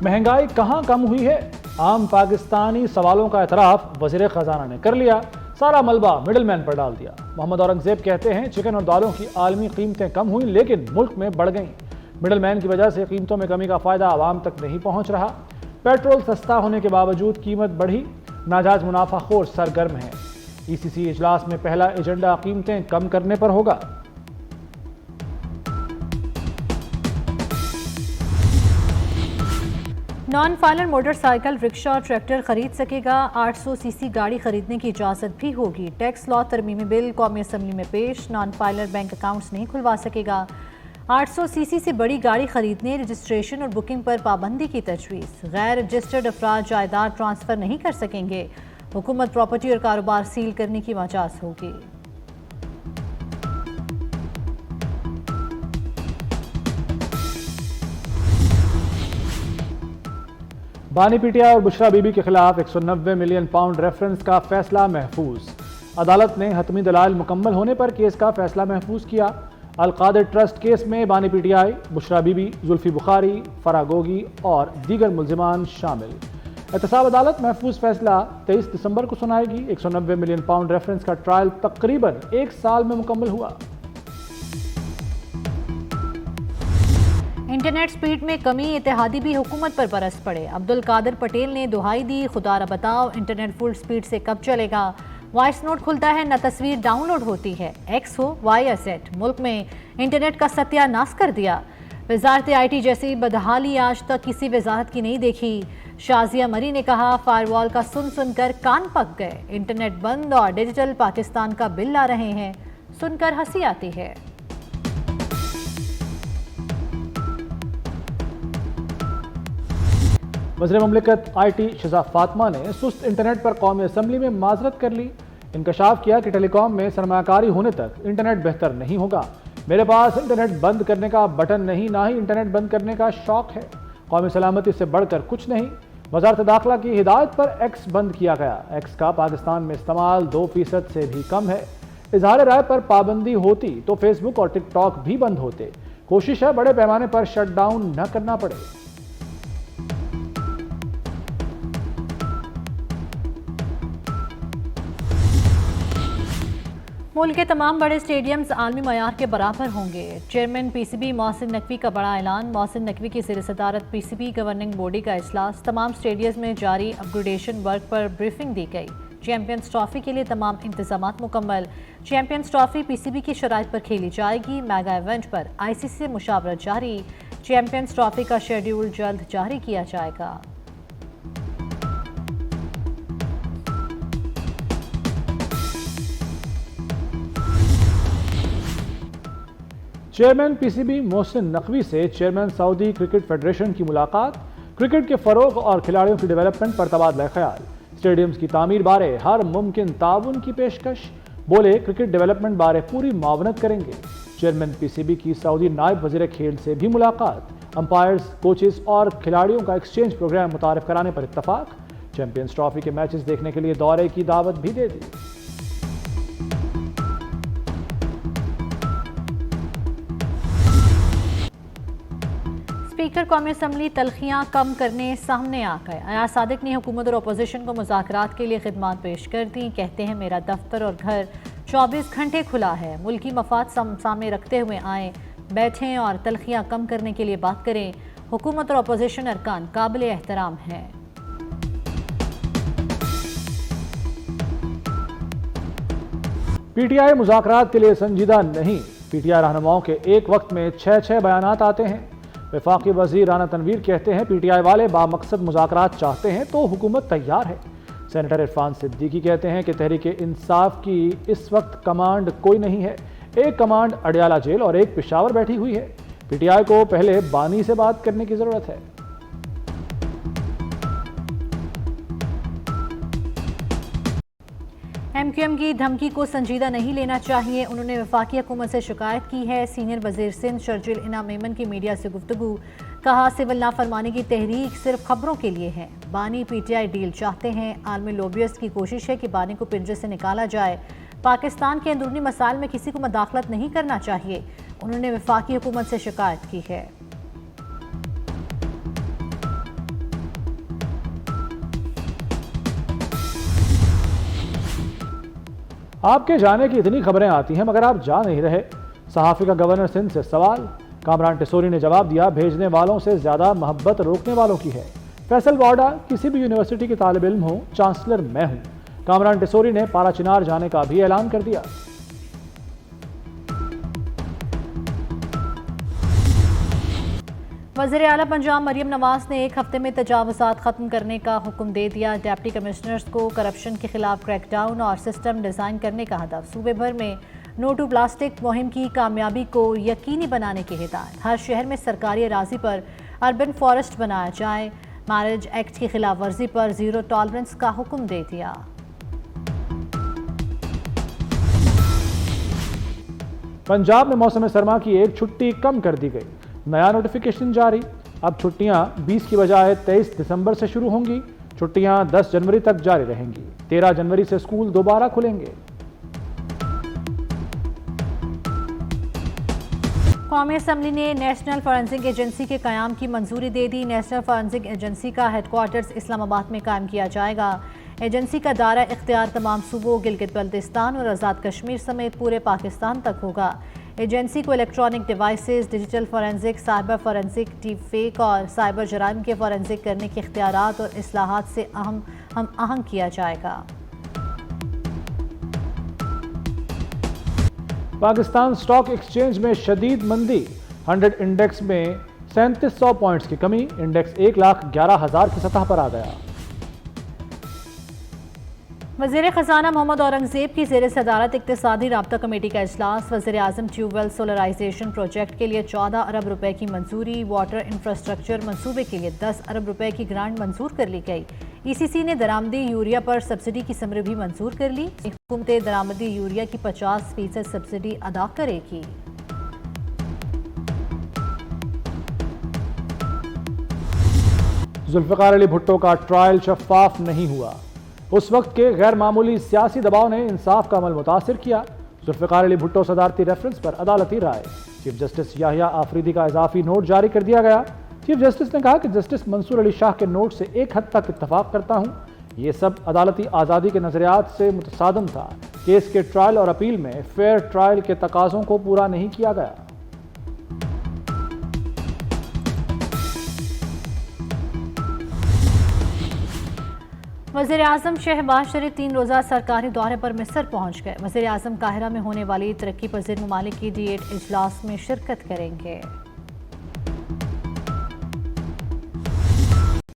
महंगाई कहां कम हुई है? आम पाकिस्तानी सवालों का एतराफ वज़ीर खजाना ने कर लिया, सारा मलबा मिडिल मैन पर डाल दिया। मोहम्मद औरंगजेब कहते हैं चिकन और दालों की आलमी कीमतें कम हुई लेकिन मुल्क में बढ़ गईं। मिडिल मैन की वजह से कीमतों में कमी का फायदा आवाम तक नहीं पहुंच रहा। पेट्रोल सस्ता होने के बावजूद कीमत बढ़ी, नाजायज मुनाफाखोर सरगर्म है। ईसीसी इजलास में पहला एजेंडा कीमतें कम करने पर होगा। नॉन फाइलर मोटरसाइकिल, रिक्शा और ट्रैक्टर खरीद सकेगा। 800 सीसी गाड़ी खरीदने की इजाजत भी होगी। टैक्स लॉ तरमीमी बिल कौमी असम्बली में पेश। नॉन फाइलर बैंक अकाउंट्स नहीं खुलवा सकेगा। 800 सीसी से बड़ी गाड़ी खरीदने, रजिस्ट्रेशन और बुकिंग पर पाबंदी की तजवीज़। गैर रजिस्टर्ड अफराद जायदाद ट्रांसफ़र नहीं कर सकेंगे। हुकूमत प्रॉपर्टी और कारोबार सील करने की मजाज होगी। बानी पीटीआई और बुशरा बीबी के खिलाफ 190 मिलियन पाउंड रेफरेंस का फैसला महफूज। अदालत ने हतमी दलाइल मुकम्मल होने पर केस का फैसला महफूज किया। अलकादिर ट्रस्ट केस में बानी पीटीआई, बुशरा बीबी, जुल्फी बुखारी, फरागोगी और दीगर मुल्जिमान शामिल। एहतसाब अदालत महफूज फैसला 23 दिसंबर को सुनाएगी। 190 मिलियन पाउंड रेफरेंस का ट्रायल तकरीबन 1 साल में मुकम्मल हुआ। इंटरनेट स्पीड में कमी, इत्तेहादी भी हुकूमत पर बरस पड़े। अब्दुल कादिर पटेल ने दुहाई दी, खुदारा बताओ इंटरनेट फुल स्पीड से कब चलेगा। वॉइस नोट खुलता है न तस्वीर डाउनलोड होती है। एक्स हो वाई या जेड, मुल्क में इंटरनेट का सत्यानाश कर दिया। वजारत IT जैसी बदहाली आज तक किसी वजारत की नहीं देखी। शाजिया मरी ने कहा फायरवॉल का सुन सुनकर कान पक गए। इंटरनेट बंद और डिजिटल पाकिस्तान का बिल ला रहे हैं, सुनकर हंसी आती है। वज़ीर मुमलिकत IT शज़ा फातिमा ने सुस्त इंटरनेट पर कौमी असम्बली में माजरत कर ली। इंकशाफ किया कि टेलीकॉम में सरमाकारी होने तक इंटरनेट बेहतर नहीं होगा। मेरे पास इंटरनेट बंद करने का बटन नहीं, ना ही इंटरनेट बंद करने का शौक है। कौमी सलामती से बढ़कर कुछ नहीं। वजारत दाखिला की हिदायत पर एक्स बंद किया गया। एक्स का पाकिस्तान में इस्तेमाल 2% से भी कम है। इजहार राय पर पाबंदी होती तो फेसबुक और टिकटॉक भी बंद होते। कोशिश है बड़े पैमाने पर शट डाउन न करना पड़े। मुल्क के तमाम बड़े स्टेडियम्स आलमी मयार के बराबर होंगे। चेयरमैन PCB मोहसिन नकवी का बड़ा ऐलान। मोहसिन नकवी की ज़ेर सदारत PCB गवर्निंग बॉडी का इजलास। तमाम स्टेडियम्स में जारी अपग्रेडेशन वर्क पर ब्रीफिंग दी गई। चैंपियंस ट्रॉफी के लिए तमाम इंतजामात मुकम्मल। चैंपियंस ट्रॉफी PCB की शराइत पर खेली जाएगी। मेगा इवेंट पर ICC से मुशावरत जारी। चैंपियंस ट्रॉफी का शेड्यूल जल्द जारी किया जाएगा। चेयरमैन PCB मोहसिन नकवी से चेयरमैन सऊदी क्रिकेट फेडरेशन की मुलाकात। क्रिकेट के फरोग और खिलाड़ियों की डेवलपमेंट पर तबादला ख्याल। स्टेडियम्स की तामीर बारे हर मुमकिन ताउन की पेशकश। बोले क्रिकेट डेवलपमेंट बारे पूरी मावनत करेंगे। चेयरमैन PCB की सऊदी नायब वजीर खेल से भी मुलाकात। अंपायर्स, कोचेस और खिलाड़ियों का एक्सचेंज प्रोग्राम मुतारिफ कराने पर इत्तफाक। चैंपियंस ट्रॉफी के मैचेस देखने के लिए दौरे की दावत भी दे दी। स्पीकर कौमी असम्बली तलखियां कम करने सामने आ गए। अयाज सादिक ने हुकूमत और अपोजिशन को मुज़ाकरात के लिए खिदमात पेश कर दी। कहते हैं मेरा दफ्तर और घर 24 घंटे खुला है। मुल्की मफाद सामने रखते हुए आए, बैठें और तलखियां कम करने के लिए बात करें। हुकूमत और अपोजिशन अरकान काबिल एहतराम हैं। PTI मुज़ाकरात के लिए संजीदा नहीं। PTI रहनुमाओं के एक वक्त में 6 बयानात आते हैं। वफाकी वजीर राना तनवीर कहते हैं PTI वाले बामकसद मुज़ाकरात चाहते हैं तो हुकूमत तैयार है। सेनेटर इरफान सिद्दीकी कहते हैं कि तहरीक इंसाफ की इस वक्त कमांड कोई नहीं है। एक कमांड अडियाला जेल और एक पेशावर बैठी हुई है। PTI को पहले बानी से बात करने की जरूरत है। MQM की धमकी को संजीदा नहीं लेना चाहिए। उन्होंने वफाकी हुकूमत से शिकायत की है। सीनियर वजीर सिंध शर्जिल इनाम मेमन की मीडिया से गुफ्तगू। कहा सिविल नाफरमानी की तहरीक सिर्फ खबरों के लिए है। बानी PTI डील चाहते हैं। आलमी लोबियस्ट की कोशिश है कि बानी को पिंजरे से निकाला जाए। पाकिस्तान के अंदरूनी मसाइल में किसी को मुदाखलत नहीं करना चाहिए। उन्होंने वफाकी हुकूमत से शिकायत की है। आपके जाने की इतनी खबरें आती हैं मगर आप जा नहीं रहे। सहाफ़ी का गवर्नर सिंध से सवाल। कामरान टिसोरी ने जवाब दिया, भेजने वालों से ज्यादा मोहब्बत रोकने वालों की है। फैसल वाडा किसी भी यूनिवर्सिटी की तालिब इल्म हो, चांसलर मैं हूं। कामरान टिसोरी ने पारा चिनार जाने का भी ऐलान कर दिया। वज़ीर आला पंजाब मरियम नवाज ने 1 हफ्ते में तजावुज़ात ख़त्म करने का हुक्म दे दिया। डिप्टी कमिश्नर्स को करप्शन के खिलाफ क्रैकडाउन और सिस्टम डिज़ाइन करने का हदफ। सूबे भर में नो टू प्लास्टिक मुहिम की कामयाबी को यकीनी बनाने की हिदायत। हर शहर में सरकारी अराजी पर अर्बन फॉरेस्ट बनाया जाए। मैरिज एक्ट की खिलाफ वर्जी पर जीरो टॉलरेंस का हुक्म दे दिया। पंजाब में मौसम सरमा की एक छुट्टी कम कर दी गई। नया नोटिफिकेशन जारी। अब छुट्टियां 20 की बजाय 23 दिसंबर से शुरू होंगी। छुट्टियां 10 जनवरी तक जारी रहेंगी। 13 जनवरी से स्कूल दोबारा खुलेंगे। कौमी असम्बली ने नेशनल फॉरेंसिक एजेंसी के क़याम की मंजूरी दे दी। नेशनल फॉरेंसिक एजेंसी का हेडक्वार्टर्स इस्लामाबाद में कायम किया जाएगा। एजेंसी का दायरा इख्तियार तमाम सूबों, गिलगित बल्तिस्तान और आज़ाद कश्मीर समेत पूरे पाकिस्तान तक होगा। एजेंसी को electronic devices, digital forensic, cyber forensic, deep fake और साइबर जराइम के फॉरेंसिक करने के इख्तियारात और इस्लाहात से हम आहंग किया जाएगा। पाकिस्तान स्टॉक एक्सचेंज में शदीद मंदी। 100 इंडेक्स में 3700 पॉइंट्स की कमी। इंडेक्स 1,11,000 की सतह पर आ गया। वज़ीर ख़जाना मोहम्मद औरंगज़ेब की ज़ेर सदारत इक़्तिसादी राब्ता कमेटी का इजलास। वज़ीर आज़म ट्यूबवेल सोलराइजेशन प्रोजेक्ट के लिए 14 अरब रुपए की मंजूरी। वाटर इंफ्रास्ट्रक्चर मंसूबे के लिए 10 अरब रुपए की ग्रांट मंजूर कर ली गई। ECC ने दरामदी यूरिया पर सब्सिडी की समरी भी मंजूर कर ली। हुकूमत दरामदी यूरिया की 50% सब्सिडी अदा करेगी। जुल्फ़िकार अली भुट्टो का ट्रायल शफाफ नहीं हुआ। उस वक्त के गैर मामूली सियासी दबाव ने इंसाफ का अमल मुतासिर किया। जुल्फ़िकार अली भुट्टो सदारती रेफरेंस पर अदालती राय। चीफ जस्टिस याहिया आफरीदी का इजाफी नोट जारी कर दिया गया। चीफ जस्टिस ने कहा कि जस्टिस मंसूर अली शाह के नोट से एक हद तक इत्तफाक करता हूं। ये सब अदालती आज़ादी के नजरियात से मुतसादम था। केस के ट्रायल और अपील में फेयर ट्रायल के तकाज़ों को पूरा नहीं किया गया। वज़ीर आज़म शहबाज शरीफ 3 रोज़ा सरकारी दौरे पर मिस्र पहुँच गए। वज़ीर आज़म काहिरा में होने वाली तरक्की पजीर ममालिक की D8 इजलास में शिरकत करेंगे।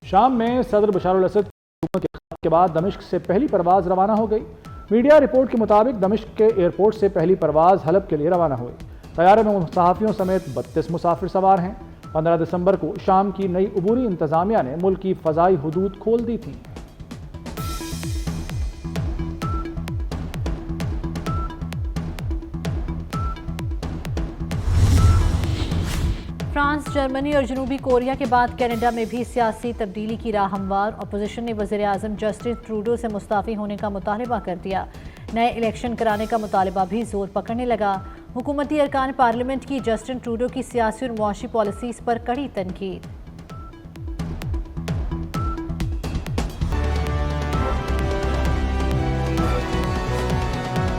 शाम में सदर बशार अल-असद की हुकूमत के खिलाफ के बाद दमिश्क से पहली परवाज़ रवाना हो गई। मीडिया रिपोर्ट के मुताबिक दमिश्क के एयरपोर्ट से पहली परवाज़ हलब के लिए रवाना हुई। तैयारे में सहाफ़ियों समेत 32 मुसाफिर सवार हैं। 15 दिसंबर को शाम की नई अबूरी इंतज़ामिया ने मुल्क की फ़ज़ाई हुदूद खोल दी थी। फ्रांस, जर्मनी और जनूबी कोरिया के बाद कनाडा में भी सियासी तब्दीली की राह हमवार। अपोजिशन ने वज़ीर आज़म जस्टिन ट्रूडो से मुस्ताफ़ी होने का मुतालबा कर दिया। नए इलेक्शन कराने का मुतालबा भी जोर पकड़ने लगा। हुकूमती अरकान पार्लियामेंट की जस्टिन ट्रूडो की सियासी और मुआशी पॉलिसीज़ पर कड़ी तनकीद।